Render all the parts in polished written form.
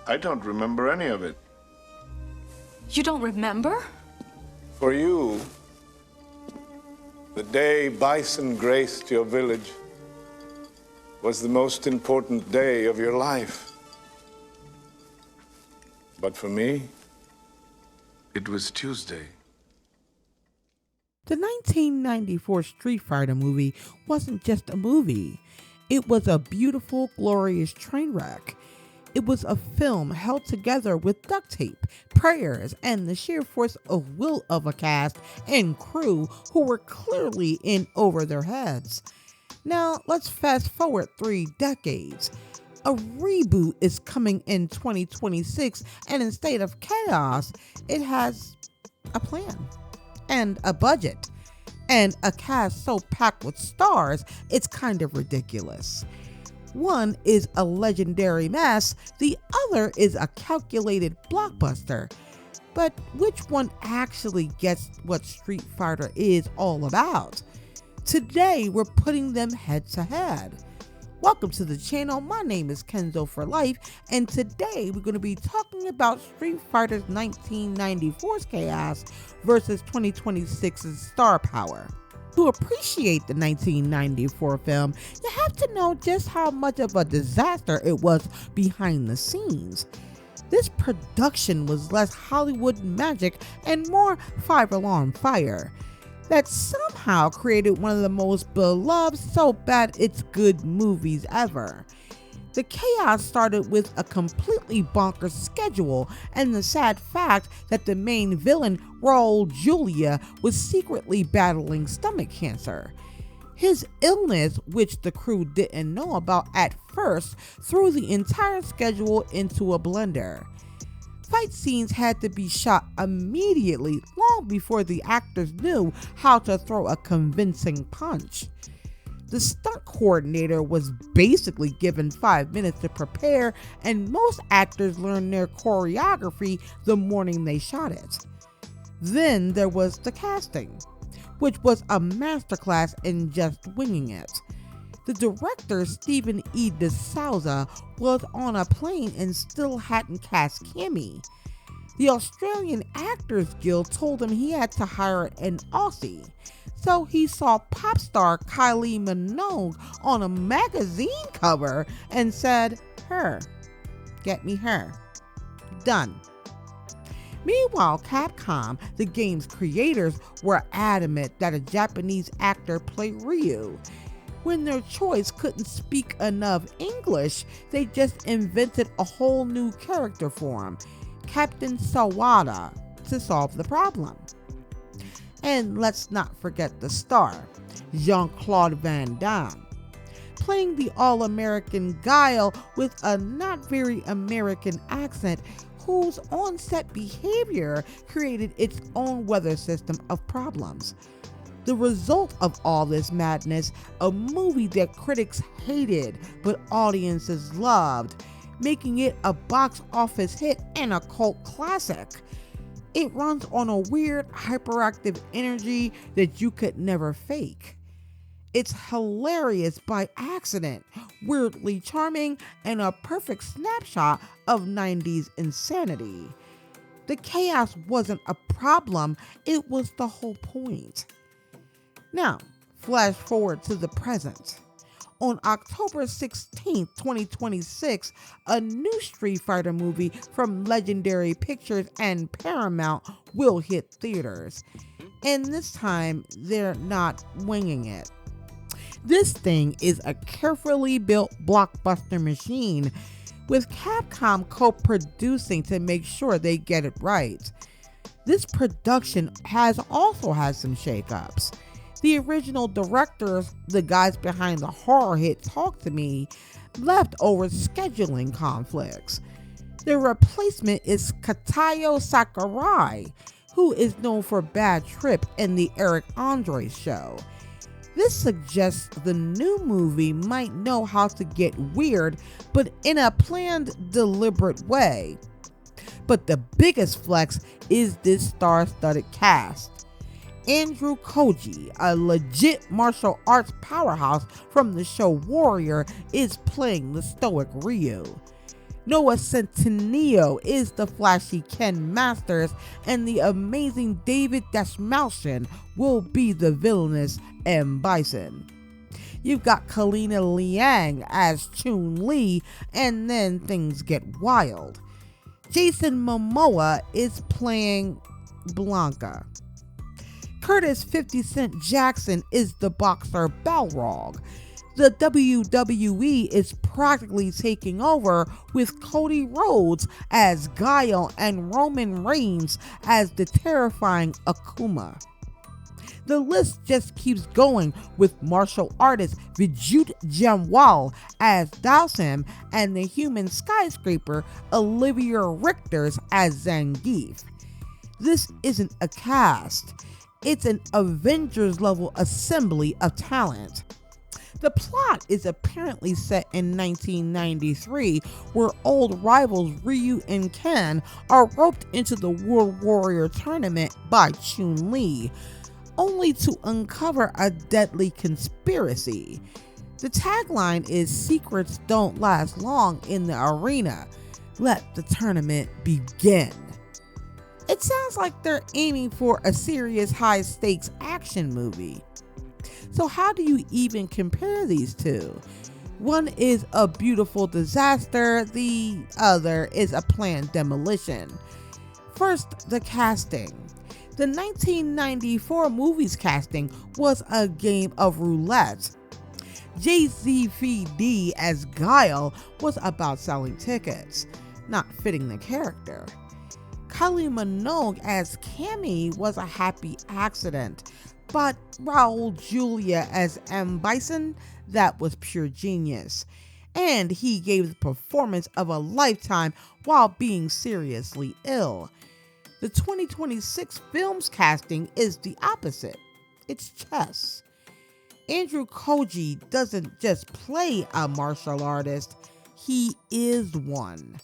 I don't remember any of it. You don't remember? For you, the day Bison graced your village was the most important day of your life. But for me, it was Tuesday. The 1994 Street Fighter movie wasn't just a movie. It was a beautiful, glorious train wreck. It was a film held together with duct tape, prayers, and the sheer force of will of a cast and crew who were clearly in over their heads. Now, let's fast forward 3 decades. A reboot is coming in 2026, and instead of chaos, it has a plan and a budget and a cast so packed with stars, it's kind of ridiculous. One is a legendary mess, the other is a calculated blockbuster. But which one actually gets what Street Fighter is all about? Today, we're putting them head to head. Welcome to the channel. My name is Kenzo for Life, and today we're going to be talking about Street Fighter's 1994's chaos versus 2026's star power. To appreciate the 1994 film, you have to know just how much of a disaster it was behind the scenes. This production was less Hollywood magic and more five-alarm fire that somehow created one of the most beloved so bad it's good movies ever. The chaos started with a completely bonkers schedule and the sad fact that the main villain, Raul Julia, was secretly battling stomach cancer. His illness, which the crew didn't know about at first, threw the entire schedule into a blender. Fight scenes had to be shot immediately, long before the actors knew how to throw a convincing punch. The stunt coordinator was basically given 5 minutes to prepare, and most actors learned their choreography the morning they shot it. Then there was the casting, which was a masterclass in just winging it. The director, Stephen E. DeSouza, was on a plane and still hadn't cast Campy. The Australian Actors Guild told him he had to hire an Aussie. So he saw pop star Kylie Minogue on a magazine cover and said, "Her. Get me her." Done. Meanwhile, Capcom, the game's creators, were adamant that a Japanese actor play Ryu. When their choice couldn't speak enough English, they just invented a whole new character for him, Captain Sawada, to solve the problem. And let's not forget the star, Jean-Claude Van Damme, playing the all-American Guile with a not very American accent whose on-set behavior created its own weather system of problems. The result of all this madness, a movie that critics hated but audiences loved, making it a box office hit and a cult classic. It runs on a weird, hyperactive energy that you could never fake. It's hilarious by accident, weirdly charming, and a perfect snapshot of 90s insanity. The chaos wasn't a problem, it was the whole point. Now, flash forward to the present. On October 16, 2026, a new Street Fighter movie from Legendary Pictures and Paramount will hit theaters. And this time, they're not winging it. This thing is a carefully built blockbuster machine, with Capcom co-producing to make sure they get it right. This production also has some shakeups. The original directors, the guys behind the horror hit Talk to Me, left over scheduling conflicts. The replacement is Katayo Sakurai, who is known for Bad Trip and the Eric Andre Show. This suggests the new movie might know how to get weird, but in a planned, deliberate way. But the biggest flex is this star-studded cast. Andrew Koji, a legit martial arts powerhouse from the show Warrior, is playing the stoic Ryu. Noah Centineo is the flashy Ken Masters, and the amazing David Dastmalchian will be the villainous M. Bison. You've got Kalina Liang as Chun-Li, and then things get wild. Jason Momoa is playing Blanca. Curtis 50 Cent Jackson is the boxer Balrog. The WWE is practically taking over with Cody Rhodes as Guile and Roman Reigns as the terrifying Akuma. The list just keeps going with martial artist Vijay Jamwal as Dhalsim and the human skyscraper Olivia Richters as Zangief. This isn't a cast, it's an Avengers level assembly of talent. The plot is apparently set in 1993, where old rivals Ryu and Ken are roped into the World Warrior tournament by Chun-Li, only to uncover a deadly conspiracy. The tagline is "Secrets don't last long in the arena. Let the tournament begin." It sounds like they're aiming for a serious high-stakes action movie. So how do you even compare these two? One is a beautiful disaster, the other is a planned demolition. First, the casting. The 1994 movie's casting was a game of roulette. JZVD as Guile was about selling tickets, not fitting the character. Kylie Minogue as Cammy was a happy accident, but Raul Julia as M. Bison, that was pure genius. And he gave the performance of a lifetime while being seriously ill. The 2026 film's casting is the opposite. It's chess. Andrew Koji doesn't just play a martial artist, he is one.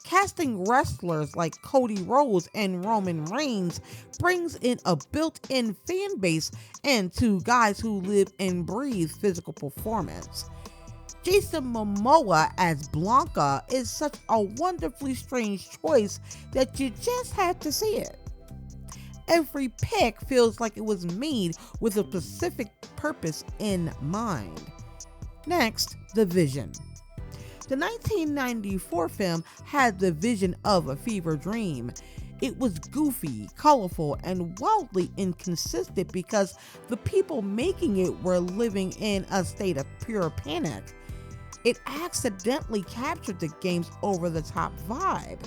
Casting wrestlers like Cody Rhodes and Roman Reigns brings in a built-in fan base and two guys who live and breathe physical performance. Jason Momoa as Blanca is such a wonderfully strange choice that you just have to see it. Every pick feels like it was made with a specific purpose in mind. Next, the vision. The 1994 film had the vision of a fever dream. It was goofy, colorful, and wildly inconsistent because the people making it were living in a state of pure panic. It accidentally captured the game's over-the-top vibe.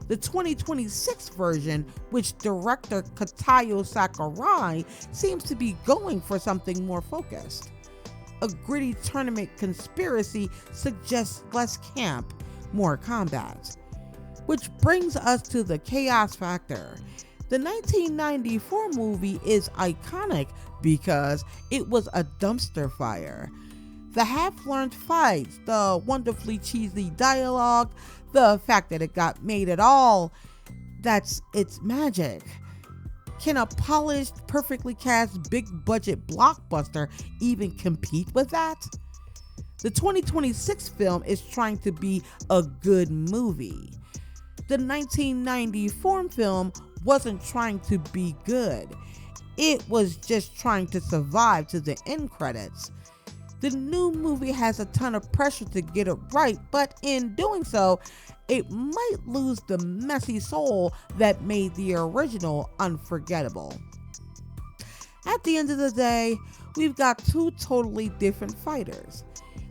The 2026 version, which director Katayo Sakurai seems to be going for something more focused. A gritty tournament conspiracy suggests less camp, more combat. Which brings us to the chaos factor. The 1994 movie is iconic because it was a dumpster fire. The half-learned fights, the wonderfully cheesy dialogue, the fact that it got made at all, that's its magic. Can a polished, perfectly cast, big-budget blockbuster even compete with that? The 2026 film is trying to be a good movie. The 1994 film wasn't trying to be good. It was just trying to survive to the end credits. The new movie has a ton of pressure to get it right, but in doing so, it might lose the messy soul that made the original unforgettable. At the end of the day, we've got two totally different fighters.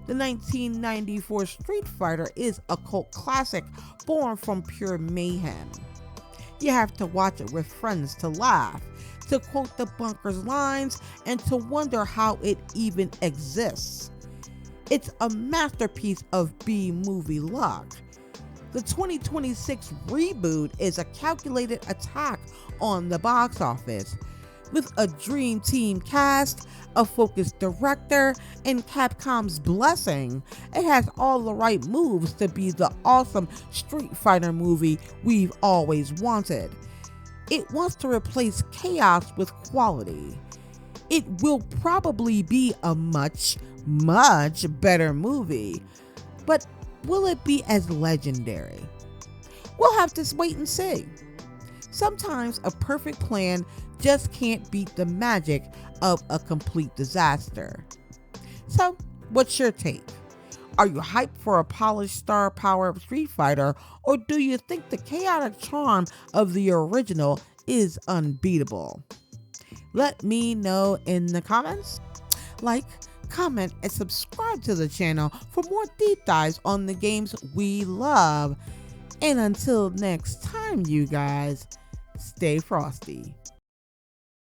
The 1994 Street Fighter is a cult classic born from pure mayhem. You have to watch it with friends to laugh, to quote the bunker's lines, and to wonder how it even exists. It's a masterpiece of B-movie luck. The 2026 reboot is a calculated attack on the box office. With a dream team cast, a focused director, and Capcom's blessing, it has all the right moves to be the awesome Street Fighter movie we've always wanted. It wants to replace chaos with quality. It will probably be a much, much better movie. But will it be as legendary? We'll have to wait and see. Sometimes a perfect plan just can't beat the magic of a complete disaster. So, what's your take? Are you hyped for a polished star power of Street Fighter, or do you think the chaotic charm of the original is unbeatable? Let me know in the comments. Like, comment, and subscribe to the channel for more deep dives on the games we love. And until next time, you guys, stay frosty.